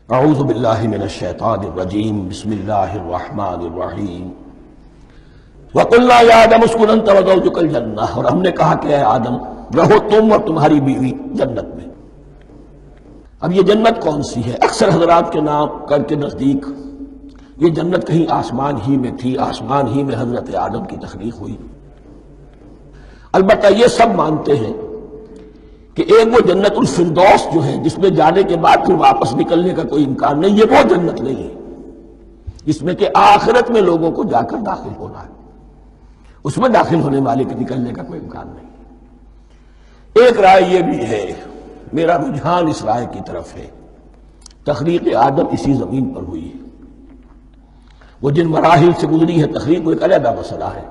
اعوذ باللہ من الشیطان الرجیم بسم اللہ الرحمن الرحیم وَقُلْنَا يَا آدَمُ اسْكُنْ أَنْتَ وَزَوْجُكَ الْجَنَّةَ، اور ہم نے کہا کہ اے آدم رہو تم اور تمہاری بیوی جنت میں۔ اب یہ جنت کون سی ہے؟ اکثر حضرات کے نام کے نزدیک یہ جنت کہیں آسمان ہی میں تھی، آسمان ہی میں حضرت آدم کی تخلیق ہوئی۔ البتہ یہ سب مانتے ہیں کہ ایک وہ جنت الفردوس جو ہے جس میں جانے کے بعد پھر واپس نکلنے کا کوئی امکان نہیں، یہ وہ جنت نہیں ہے جس میں کہ آخرت میں لوگوں کو جا کر داخل ہونا ہے، اس میں داخل ہونے والے کے نکلنے کا کوئی امکان نہیں۔ ایک رائے یہ بھی ہے، میرا رجحان اس رائے کی طرف ہے، تخلیق آدم اسی زمین پر ہوئی ہے۔ وہ جن مراحل سے گزری ہے تخلیق، وہ ایک علیحدہ مسئلہ ہے۔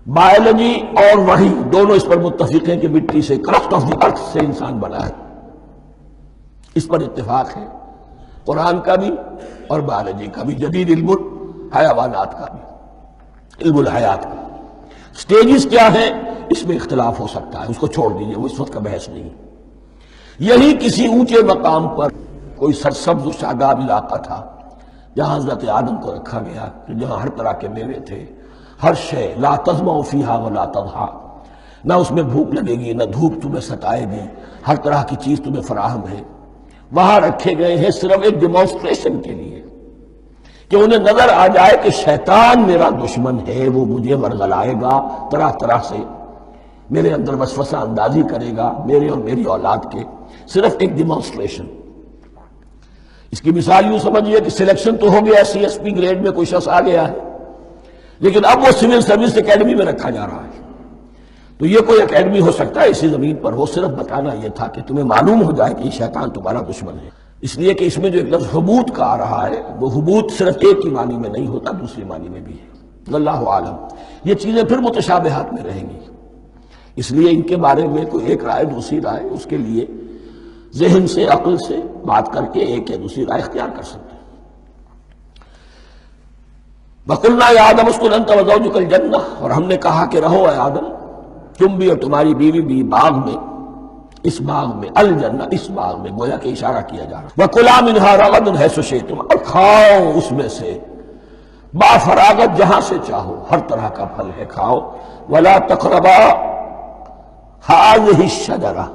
بایولوجی اور وحی دونوں اس پر متفق ہیں کہ مٹی سے، کرسٹ آف دی ارتھ سے انسان بنا ہے، اس پر اتفاق ہے، قرآن کا بھی اور بایولوجی کا بھی، جدید علم الحیوانات کا بھی، علم الحیات کا۔ سٹیجز کیا ہیں اس میں اختلاف ہو سکتا ہے، اس کو چھوڑ دیجئے، وہ اس وقت کا بحث نہیں۔ یہی کسی اونچے مقام پر کوئی سرسبز و شاداب علاقہ تھا جہاں حضرت آدم کو رکھا گیا، جہاں ہر طرح کے میوے تھے، ہر شے، لا تظمأ فیہا ولا تضحیٰ، نہ اس میں بھوک لگے گی، نہ دھوپ تمہیں ستائے گی، ہر طرح کی چیز تمہیں فراہم ہے۔ وہاں رکھے گئے ہیں صرف ایک ڈیمانسٹریشن کے لیے کہ انہیں نظر آ جائے کہ شیطان میرا دشمن ہے، وہ مجھے ورغلائے گا، طرح طرح سے میرے اندر وسوسہ اندازی کرے گا، میرے اور میری اولاد کے، صرف ایک ڈیمانسٹریشن۔ اس کی مثال یوں سمجھیے کہ سلیکشن تو ہو گیا، سی ایس پی گریڈ میں کوئی شخص آ گیا ہے، لیکن اب وہ سول سروس اکیڈمی میں رکھا جا رہا ہے۔ تو یہ کوئی اکیڈمی ہو سکتا ہے اسی زمین پر ہو، صرف بتانا یہ تھا کہ تمہیں معلوم ہو جائے کہ یہ شیطان تمہارا دشمن ہے۔ اس لیے کہ اس میں جو ایک لفظ حبوط کا آ رہا ہے، وہ حبوط صرف ایک ہی معنی میں نہیں ہوتا، دوسری معنی میں بھی ہے۔ واللہ عالم، یہ چیزیں پھر متشابہات میں رہیں گی، اس لیے ان کے بارے میں کوئی ایک رائے دوسری رائے، اس کے لیے ذہن سے، عقل سے بات کر کے ایک یا دوسری رائے اختیار کر سکتے ہیں۔ وَقُلْنَا يَا آدَمُ اسْكُنْ أَنْتَ وَزَوْجُكَ الْجَنَّةَ، اور ہم نے کہا کہ رہو اے آدم تم بھی اور تمہاری بیوی بھی باغ میں، اس باغ میں، الجنہ اس باغ میں، گویا کہ اشارہ کیا جا رہا ہے۔ وَكُلَا مِنْهَا رَغَدًا حَيْثُ شِئْتُمْ، اور کھاؤ اس میں سے با فراغت جہاں سے چاہو، ہر طرح کا پھل ہے کھاؤ۔ وَلَا تَقْرَبَا هَٰذِهِ الشَّجَرَةَ،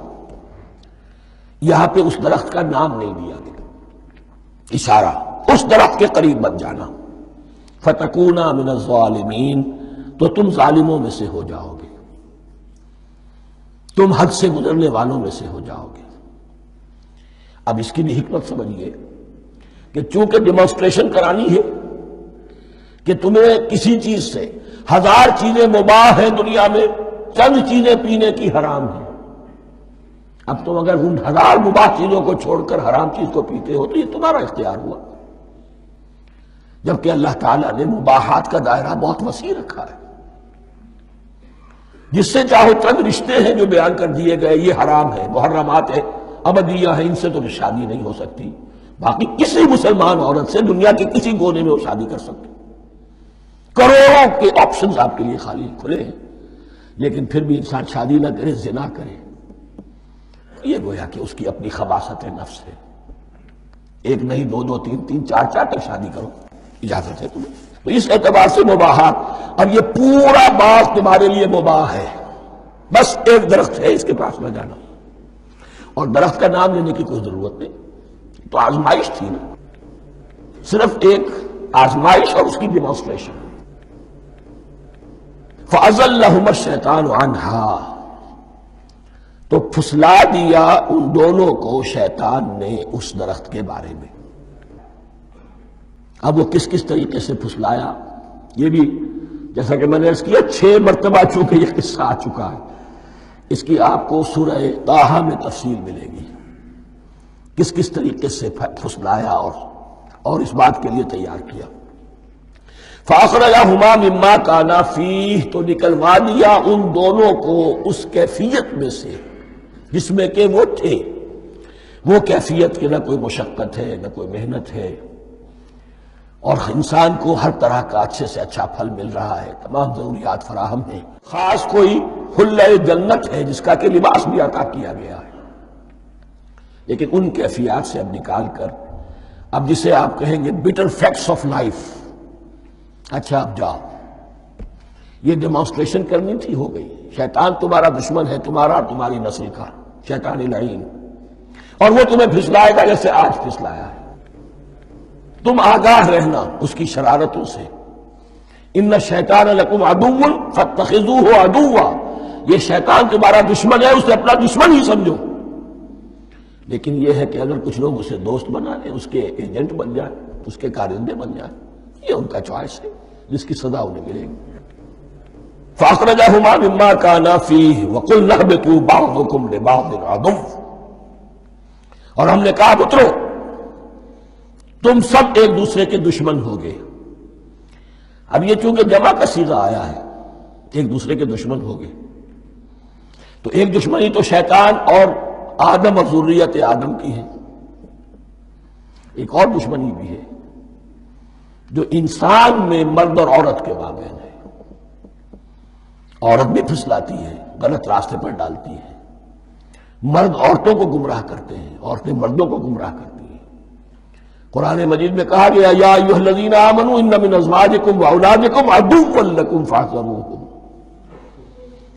یہاں پہ اس درخت کا نام نہیں دیا گیا، اشارہ اس درخت کے قریب مت جانا۔ فَتَكُونَا مِنَ الظَّالِمِينَ، تو تم ظالموں میں سے ہو جاؤ گے، تم حد سے گزرنے والوں میں سے ہو جاؤ گے۔ اب اس کی بھی حکمت سمجھیے کہ چونکہ ڈیمانسٹریشن کرانی ہے کہ تمہیں کسی چیز سے، ہزار چیزیں مباح ہیں دنیا میں، چند چیزیں پینے کی حرام ہیں، اب تم اگر ان ہزار مباح چیزوں کو چھوڑ کر حرام چیز کو پیتے ہو تو یہ تمہارا اختیار ہوا، جبکہ اللہ تعالیٰ نے مباحات کا دائرہ بہت وسیع رکھا ہے۔ جس سے چاہو چند رشتے ہیں جو بیان کر دیے گئے، یہ حرام ہے، محرمات ہے، ابدیہ ہیں، ان سے تو شادی نہیں ہو سکتی، باقی کسی مسلمان عورت سے دنیا کے کسی کونے میں وہ شادی کر سکتے، کروڑوں کے آپشنز آپ کے لیے خالی کھلے ہیں، لیکن پھر بھی انسان شادی نہ کرے، زنا کرے، یہ گویا کہ اس کی اپنی خباثت نفس ہے۔ ایک نہیں، دو دو، تین تین، چار چار تک شادی کرو، اجازت ہے تمہیں۔ تو اس اعتبار سے مباحات، اب یہ پورا باغ تمہارے لیے مباح ہے، بس ایک درخت ہے اس کے پاس نہ جانا، اور درخت کا نام لینے کی کوئی ضرورت نہیں، تو آزمائش تھی نا، صرف ایک آزمائش اور اس کی ڈیمانسٹریشن۔ فَأَزَلَّهُمَا الشَّيْطَانُ عَنْهَا، تو پھسلا دیا ان دونوں کو شیطان نے اس درخت کے بارے میں۔ اب وہ کس کس طریقے سے پھسلایا، یہ بھی جیسا کہ میں نے عرض کیا 6 مرتبہ چونکہ یہ قصہ آ چکا ہے، اس کی آپ کو سورہ طٰہٰ میں تفصیل ملے گی، کس کس طریقے سے پھسلایا اور اس بات کے لیے تیار کیا۔ فَأَخْرَجَهُمَا مِمَّا كَانَا فِيهِ، تو نکلوا دیا ان دونوں کو اس کیفیت میں سے جس میں کہ وہ تھے، وہ کیفیت کہ نہ کوئی مشقت ہے، نہ کوئی محنت ہے، اور انسان کو ہر طرح کا اچھے سے اچھا پھل مل رہا ہے، تمام ضروریات فراہم ہیں، خاص کوئی حلۂ جنت ہے جس کا کہ لباس بھی عطا کیا گیا ہے۔ لیکن ان کیفیات سے اب نکال کر اب جسے آپ کہیں گے بٹر فیکٹس آف لائف، اچھا اب جاؤ، یہ ڈیمانسٹریشن کرنی تھی، ہو گئی۔ شیطان تمہارا دشمن ہے، تمہارا اور تمہاری نسل کا، شیطان لعین، اور وہ تمہیں پھسلائے گا جیسے آج پھسلایا ہے۔ تم آگاہ رہنا اس کی شرارتوں سے۔ ان الشیطان لکم عدو فاتخذوہ عدوا، یہ شیطان تمہارا دشمن ہے، اسے اپنا دشمن ہی سمجھو۔ لیکن یہ ہے کہ اگر کچھ لوگ اسے دوست بنا لیں، اس کے ایجنٹ بن جائیں، اس کے کارندے بن جائیں، یہ ان کا چوائس ہے جس کی سزا انہیں ملے گی۔ فَأَخْرَجَهُمَا مِمَّا كَانَا فِيهِ وَقُلْنَا اهْبِطُوا بَعْضُكُمْ لِبَعْضٍ عَدُوٌّ، اور ہم نے کہا اترو، تم سب ایک دوسرے کے دشمن ہوگے۔ اب یہ چونکہ جمع کا صیغہ آیا ہے، ایک دوسرے کے دشمن ہوگے، تو ایک دشمنی تو شیطان اور آدم اور ذریت آدم کی ہے، ایک اور دشمنی بھی ہے جو انسان میں مرد اور عورت کے مابین ہے۔ عورت بھی پھسلاتی ہے، غلط راستے پر ڈالتی ہے، مرد عورتوں کو گمراہ کرتے ہیں، عورتیں مردوں کو گمراہ کرتی ہیں۔ قرآن مجید میں کہا گیا یا ایھا الذین آمنوا ان من ازواجکم واولادکم عدوا لکم فاحذروہم،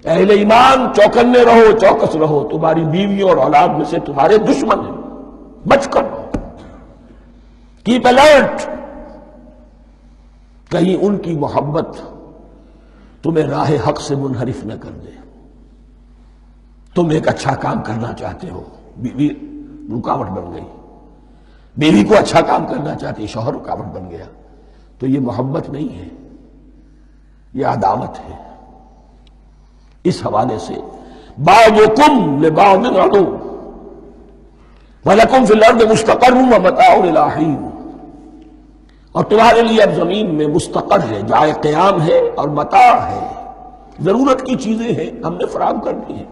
اہل ایمان چوکنے رہو، چوکس رہو، تمہاری بیویوں اور اولاد میں سے تمہارے دشمن ہیں، بچ کر رہو، کیپ الرٹ، کہیں ان کی محبت تمہیں راہ حق سے منحرف نہ کر دے۔ تم ایک اچھا کام کرنا چاہتے ہو، بیوی رکاوٹ بن گئی، بیوی کو اچھا کام کرنا چاہتی، شوہر رکاوٹ بن گیا، تو یہ محبت نہیں ہے، یہ عداوت ہے۔ اس حوالے سے بعضکم لبعض عدو ولکم فی الارض مستقر ومتاع الی حین، اور تمہارے لیے اب زمین میں مستقر ہے، جائے قیام ہے، اور متاع ہے، ضرورت کی چیزیں ہیں، ہم نے فراہم کر دی ہیں،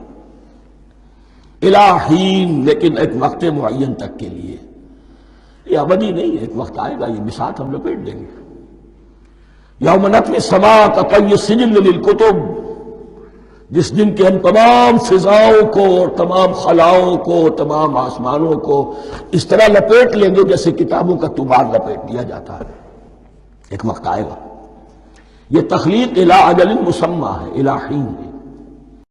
الی حین، لیکن ایک وقت معین تک کے لیے، یہ ابدی نہیں ہے، ایک وقت آئے گا یہ بساط ہم لپیٹ دیں گے۔ یوم نطوی السماء کطی السجل للکتب، جس دن کے ہم تمام فضاؤں کو اور تمام خلاؤں کو، تمام آسمانوں کو اس طرح لپیٹ لیں گے جیسے کتابوں کا طوبار لپیٹ دیا جاتا ہے۔ ایک وقت آئے گا، یہ تخلیق الی اجل مسمى ہے، الی حین ہے۔